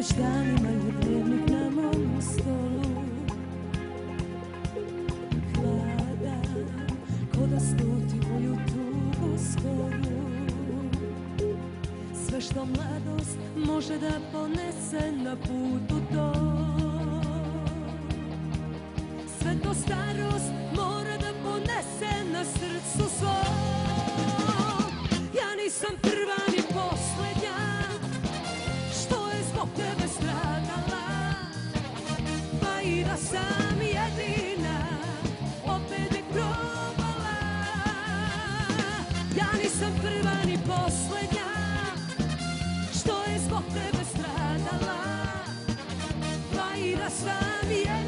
već danima je dnevnik na mom stolu. Hladan, ko da sluti moju tugu skoru. Sve što mladost može da ponese na putu to, sve to starost mora da ponese na srcu svom. Ja nisam prva ni poslednja što je zbog tebe stradala, pa i da sam jedina opet bih probala. Ja nisam prva ni poslednja što je zbog tebe stradala, pa i da sam jedina